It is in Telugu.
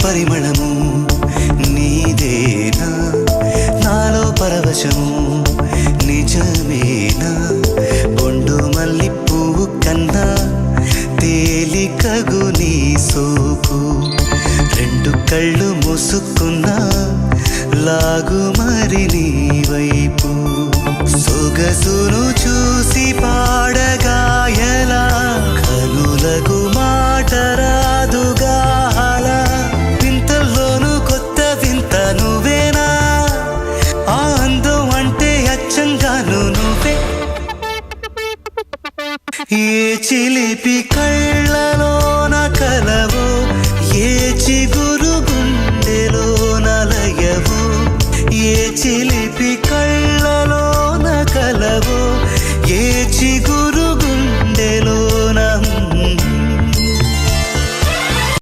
పరిమళము నీదేనా నాలో పరవశము నిజమేనా బొండు మల్లి పువ్వు కన్నా తేలికగు నీ సోకు రెండు కళ్ళు మూసుకున్నా లాగు మరి నీ వైపు సొగసును చూసి పాడగా